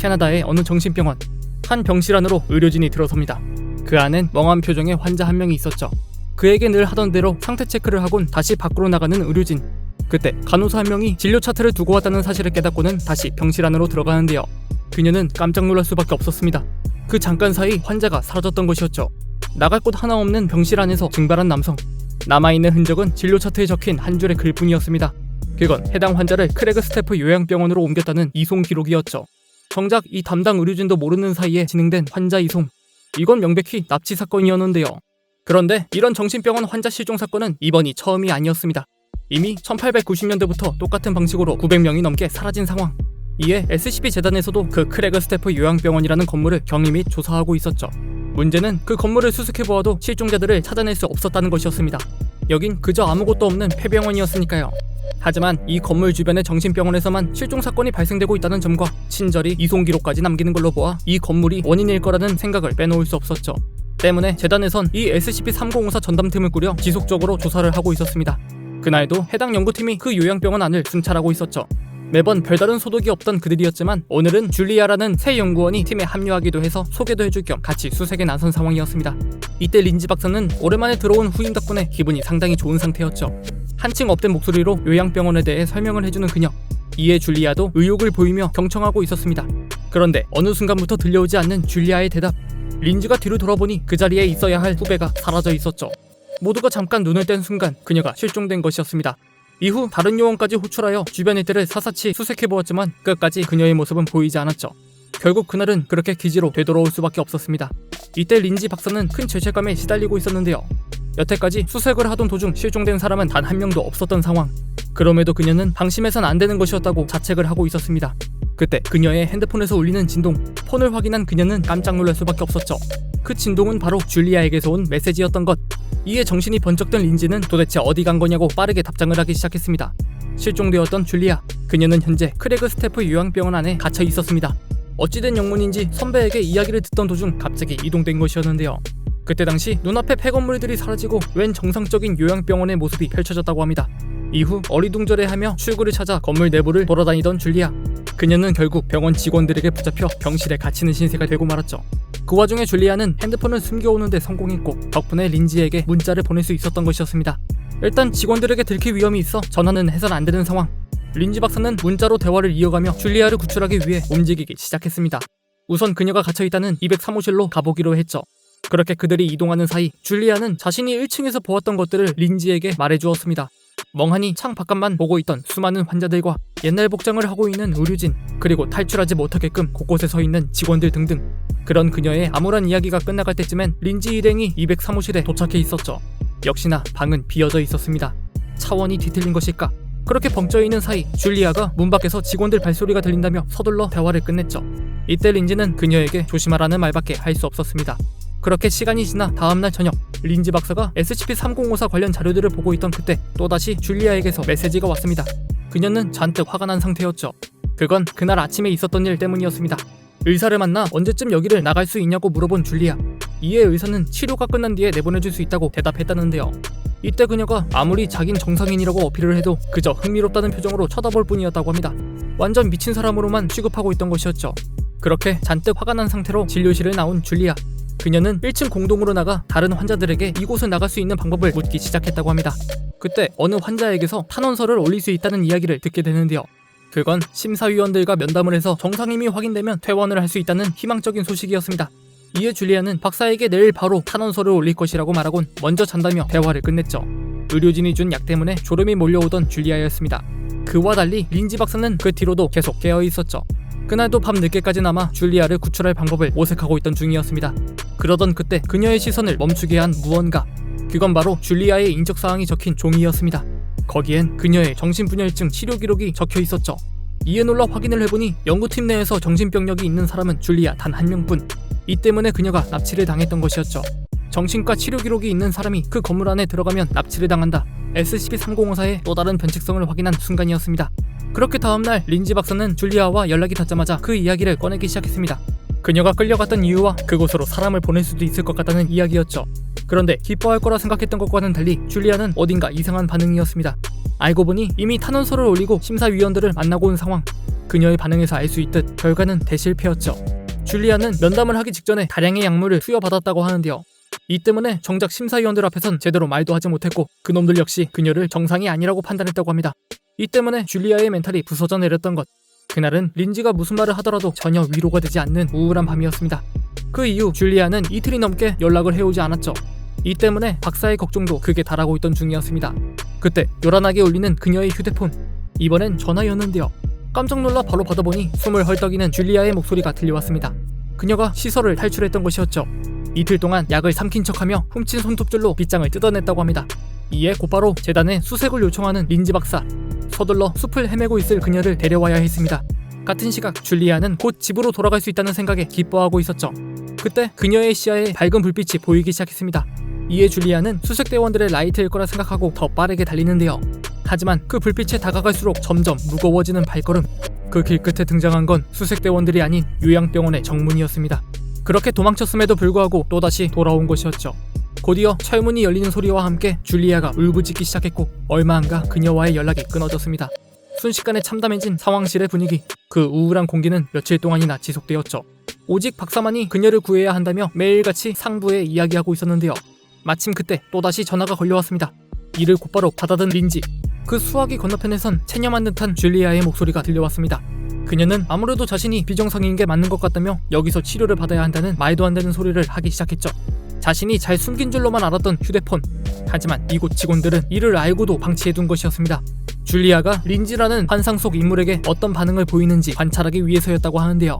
캐나다의 어느 정신병원. 한 병실 안으로 의료진이 들어섭니다. 그 안엔 멍한 표정의 환자 한 명이 있었죠. 그에게 늘 하던 대로 상태 체크를 하곤 다시 밖으로 나가는 의료진. 그때 간호사 한 명이 진료 차트를 두고 왔다는 사실을 깨닫고는 다시 병실 안으로 들어가는데요. 그녀는 깜짝 놀랄 수밖에 없었습니다. 그 잠깐 사이 환자가 사라졌던 것이었죠. 나갈 곳 하나 없는 병실 안에서 증발한 남성. 남아있는 흔적은 진료 차트에 적힌 한 줄의 글뿐이었습니다. 그건 해당 환자를 크레그 스태프 요양병원으로 옮겼다는 이송 기록이었죠. 정작 이 담당 의료진도 모르는 사이에 진행된 환자 이송. 이건 명백히 납치 사건이었는데요. 그런데 이런 정신병원 환자 실종 사건은 이번이 처음이 아니었습니다. 이미 1890년대부터 똑같은 방식으로 900명이 넘게 사라진 상황. 이에 SCP 재단에서도 그 크레그 스태프 요양병원이라는 건물을 경위 및 조사하고 있었죠. 문제는 그 건물을 수색해보아도 실종자들을 찾아낼 수 없었다는 것이었습니다. 여긴 그저 아무것도 없는 폐병원이었으니까요. 하지만 이 건물 주변의 정신병원에서만 실종 사건이 발생되고 있다는 점과 친절히 이송 기록까지 남기는 걸로 보아 이 건물이 원인일 거라는 생각을 빼놓을 수 없었죠. 때문에 재단에선 이 SCP-3054 전담팀을 꾸려 지속적으로 조사를 하고 있었습니다. 그날도 해당 연구팀이 그 요양병원 안을 순찰하고 있었죠. 매번 별다른 소득이 없던 그들이었지만 오늘은 줄리아라는 새 연구원이 팀에 합류하기도 해서 소개도 해줄 겸 같이 수색에 나선 상황이었습니다. 이때 린지 박사는 오랜만에 들어온 후임 덕분에 기분이 상당히 좋은 상태였죠. 한층 업된 목소리로 요양병원에 대해 설명을 해주는 그녀. 이에 줄리아도 의욕을 보이며 경청하고 있었습니다. 그런데 어느 순간부터 들려오지 않는 줄리아의 대답. 린지가 뒤로 돌아보니 그 자리에 있어야 할 후배가 사라져 있었죠. 모두가 잠깐 눈을 뗀 순간 그녀가 실종된 것이었습니다. 이후 다른 요원까지 호출하여 주변 일들을 사사치 수색해보았지만 끝까지 그녀의 모습은 보이지 않았죠. 결국 그날은 그렇게 기지로 되돌아올 수밖에 없었습니다. 이때 린지 박사는 큰 죄책감에 시달리고 있었는데요. 여태까지 수색을 하던 도중 실종된 사람은 단 한 명도 없었던 상황. 그럼에도 그녀는 방심해선 안 되는 것이었다고 자책을 하고 있었습니다. 그때 그녀의 핸드폰에서 울리는 진동. 폰을 확인한 그녀는 깜짝 놀랄 수밖에 없었죠. 그 진동은 바로 줄리아에게서 온 메시지였던 것. 이에 정신이 번쩍 든 린지는 도대체 어디 간 거냐고 빠르게 답장을 하기 시작했습니다. 실종되었던 줄리아. 그녀는 현재 크레그 스태프 요양병원 안에 갇혀 있었습니다. 어찌된 영문인지 선배에게 이야기를 듣던 도중 갑자기 이동된 것이었는데요. 그때 당시 눈앞에 폐건물들이 사라지고 웬 정상적인 요양병원의 모습이 펼쳐졌다고 합니다. 이후 어리둥절해하며 출구를 찾아 건물 내부를 돌아다니던 줄리아. 그녀는 결국 병원 직원들에게 붙잡혀 병실에 갇히는 신세가 되고 말았죠. 그 와중에 줄리아는 핸드폰을 숨겨오는데 성공했고 덕분에 린지에게 문자를 보낼 수 있었던 것이었습니다. 일단 직원들에게 들킬 위험이 있어 전화는 해선 안 되는 상황. 린지 박사는 문자로 대화를 이어가며 줄리아를 구출하기 위해 움직이기 시작했습니다. 우선 그녀가 갇혀있다는 203호실로 가보기로 했죠. 그렇게 그들이 이동하는 사이 줄리아는 자신이 1층에서 보았던 것들을 린지에게 말해주었습니다. 멍하니 창 바깥만 보고 있던 수많은 환자들과 옛날 복장을 하고 있는 의료진, 그리고 탈출하지 못하게끔 곳곳에 서 있는 직원들 등등. 그런 그녀의 암울한 이야기가 끝나갈 때쯤엔 린지 일행이 203호실에 도착해 있었죠. 역시나 방은 비어져 있었습니다. 차원이 뒤틀린 것일까? 그렇게 벙쪄 있는 사이 줄리아가 문 밖에서 직원들 발소리가 들린다며 서둘러 대화를 끝냈죠. 이때 린지는 그녀에게 조심하라는 말밖에 할 수 없었습니다. 그렇게 시간이 지나 다음날 저녁, 린지 박사가 SCP-3054 관련 자료들을 보고 있던 그때 또다시 줄리아에게서 메시지가 왔습니다. 그녀는 잔뜩 화가 난 상태였죠. 그건 그날 아침에 있었던 일 때문이었습니다. 의사를 만나 언제쯤 여기를 나갈 수 있냐고 물어본 줄리아. 이에 의사는 치료가 끝난 뒤에 내보내줄 수 있다고 대답했다는데요. 이때 그녀가 아무리 자긴 정상인이라고 어필을 해도 그저 흥미롭다는 표정으로 쳐다볼 뿐이었다고 합니다. 완전 미친 사람으로만 취급하고 있던 것이었죠. 그렇게 잔뜩 화가 난 상태로 진료실을 나온 줄리아. 그녀는 1층 공동으로 나가 다른 환자들에게 이곳을 나갈 수 있는 방법을 묻기 시작했다고 합니다. 그때 어느 환자에게서 탄원서를 올릴 수 있다는 이야기를 듣게 되는데요. 그건 심사위원들과 면담을 해서 정상임이 확인되면 퇴원을 할 수 있다는 희망적인 소식이었습니다. 이에 줄리아는 박사에게 내일 바로 탄원서를 올릴 것이라고 말하곤 먼저 잔다며 대화를 끝냈죠. 의료진이 준 약 때문에 졸음이 몰려오던 줄리아였습니다. 그와 달리 린지 박사는 그 뒤로도 계속 깨어 있었죠. 그날도 밤 늦게까지 남아 줄리아를 구출할 방법을 모색하고 있던 중이었습니다. 그러던 그때 그녀의 시선을 멈추게 한 무언가. 그건 바로 줄리아의 인적사항이 적힌 종이였습니다. 거기엔 그녀의 정신분열증 치료 기록이 적혀 있었죠. 이에 놀라 확인을 해보니 연구팀 내에서 정신병력이 있는 사람은 줄리아 단 한 명뿐. 이 때문에 그녀가 납치를 당했던 것이었죠. 정신과 치료 기록이 있는 사람이 그 건물 안에 들어가면 납치를 당한다. SCP-3054의 또 다른 변칙성을 확인한 순간이었습니다. 그렇게 다음날 린지 박사는 줄리아와 연락이 닿자마자 그 이야기를 꺼내기 시작했습니다. 그녀가 끌려갔던 이유와 그곳으로 사람을 보낼 수도 있을 것 같다는 이야기였죠. 그런데 기뻐할 거라 생각했던 것과는 달리 줄리아는 어딘가 이상한 반응이었습니다. 알고 보니 이미 탄원서를 올리고 심사위원들을 만나고 온 상황. 그녀의 반응에서 알 수 있듯 결과는 대실패였죠. 줄리아는 면담을 하기 직전에 다량의 약물을 투여받았다고 하는데요. 이 때문에 정작 심사위원들 앞에선 제대로 말도 하지 못했고 그놈들 역시 그녀를 정상이 아니라고 판단했다고 합니다. 이 때문에 줄리아의 멘탈이 부서져 내렸던 것. 그날은 린지가 무슨 말을 하더라도 전혀 위로가 되지 않는 우울한 밤이었습니다. 그 이후 줄리아는 이틀이 넘게 연락을 해오지 않았죠. 이 때문에 박사의 걱정도 극에 달하고 있던 중이었습니다. 그때 요란하게 울리는 그녀의 휴대폰. 이번엔 전화였는데요. 깜짝 놀라 바로 받아보니 숨을 헐떡이는 줄리아의 목소리가 들려왔습니다. 그녀가 시설을 탈출했던 것이었죠. 이틀 동안 약을 삼킨 척하며 훔친 손톱질로 빗장을 뜯어냈다고 합니다. 이에 곧바로 재단에 수색을 요청하는 린지 박사. 서둘러 숲을 헤매고 있을 그녀를 데려와야 했습니다. 같은 시각 줄리아는 곧 집으로 돌아갈 수 있다는 생각에 기뻐하고 있었죠. 그때 그녀의 시야에 밝은 불빛이 보이기 시작했습니다. 이에 줄리아는 수색대원들의 라이트일 거라 생각하고 더 빠르게 달리는데요. 하지만 그 불빛에 다가갈수록 점점 무거워지는 발걸음. 그 길끝에 등장한 건 수색대원들이 아닌 요양병원의 정문이었습니다. 그렇게 도망쳤음에도 불구하고 또다시 돌아온 것이었죠. 곧이어 철문이 열리는 소리와 함께 줄리아가 울부짖기 시작했고 얼마 안가 그녀와의 연락이 끊어졌습니다. 순식간에 참담해진 상황실의 분위기. 그 우울한 공기는 며칠 동안이나 지속되었죠. 오직 박사만이 그녀를 구해야 한다며 매일같이 상부에 이야기하고 있었는데요. 마침 그때 또다시 전화가 걸려왔습니다. 이를 곧바로 받아든 린지. 그 수화기 건너편에선 체념한 듯한 줄리아의 목소리가 들려왔습니다. 그녀는 아무래도 자신이 비정상인 게 맞는 것 같다며 여기서 치료를 받아야 한다는 말도 안 되는 소리를 하기 시작했죠. 자신이 잘 숨긴 줄로만 알았던 휴대폰. 하지만 이곳 직원들은 이를 알고도 방치해둔 것이었습니다. 줄리아가 린지라는 환상 속 인물에게 어떤 반응을 보이는지 관찰하기 위해서였다고 하는데요.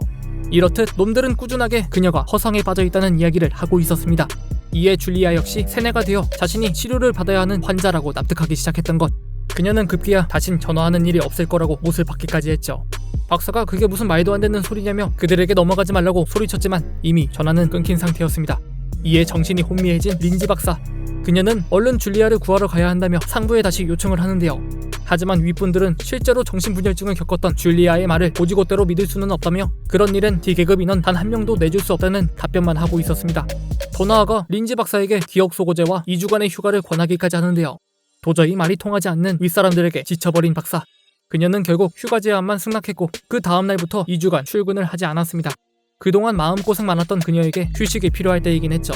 이렇듯 놈들은 꾸준하게 그녀가 허상에 빠져있다는 이야기를 하고 있었습니다. 이에 줄리아 역시 세뇌가 되어 자신이 치료를 받아야 하는 환자라고 납득하기 시작했던 것. 그녀는 급기야 다신 전화하는 일이 없을 거라고 못을 받기까지 했죠. 박사가 그게 무슨 말도 안 되는 소리냐며 그들에게 넘어가지 말라고 소리쳤지만 이미 전화는 끊긴 상태였습니다. 이에 정신이 혼미해진 린지 박사. 그녀는 얼른 줄리아를 구하러 가야 한다며 상부에 다시 요청을 하는데요. 하지만 윗분들은 실제로 정신분열증을 겪었던 줄리아의 말을 오지곳대로 믿을 수는 없다며 그런 일엔 D계급 인원 단 한 명도 내줄 수 없다는 답변만 하고 있었습니다. 더 나아가 린지 박사에게 기억 소고제와 2주간의 휴가를 권하기까지 하는데요. 도저히 말이 통하지 않는 윗사람들에게 지쳐버린 박사. 그녀는 결국 휴가 제안만 승낙했고 그 다음날부터 2주간 출근을 하지 않았습니다. 그동안 마음고생 많았던 그녀에게 휴식이 필요할 때이긴 했죠.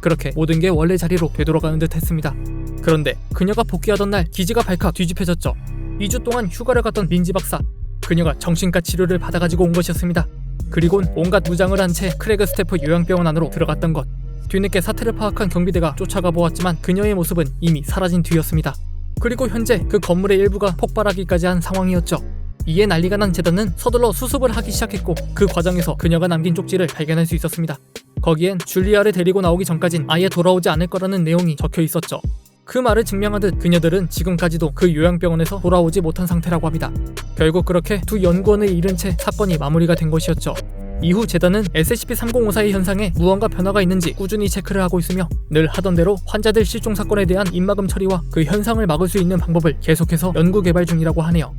그렇게 모든 게 원래 자리로 되돌아가는 듯 했습니다. 그런데 그녀가 복귀하던 날 기지가 발칵 뒤집혀졌죠. 2주 동안 휴가를 갔던 린지 박사. 그녀가 정신과 치료를 받아가지고 온 것이었습니다. 그리곤 온갖 무장을 한 채 크레그 스태프 요양병원 안으로 들어갔던 것. 뒤늦게 사태를 파악한 경비대가 쫓아가 보았지만 그녀의 모습은 이미 사라진 뒤였습니다. 그리고 현재 그 건물의 일부가 폭발하기까지 한 상황이었죠. 이에 난리가 난 재단은 서둘러 수습을 하기 시작했고 그 과정에서 그녀가 남긴 쪽지를 발견할 수 있었습니다. 거기엔 줄리아를 데리고 나오기 전까진 아예 돌아오지 않을 거라는 내용이 적혀 있었죠. 그 말을 증명하듯 그녀들은 지금까지도 그 요양병원에서 돌아오지 못한 상태라고 합니다. 결국 그렇게 두 연구원을 잃은 채 사건이 마무리가 된 것이었죠. 이후 재단은 SCP-3054의 현상에 무언가 변화가 있는지 꾸준히 체크를 하고 있으며 늘 하던 대로 환자들 실종 사건에 대한 입막음 처리와 그 현상을 막을 수 있는 방법을 계속해서 연구 개발 중이라고 하네요.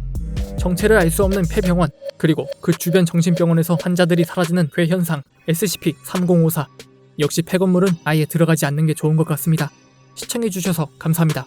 정체를 알 수 없는 폐병원, 그리고 그 주변 정신병원에서 환자들이 사라지는 괴현상 SCP-3054. 역시 폐건물은 아예 들어가지 않는 게 좋은 것 같습니다. 시청해주셔서 감사합니다.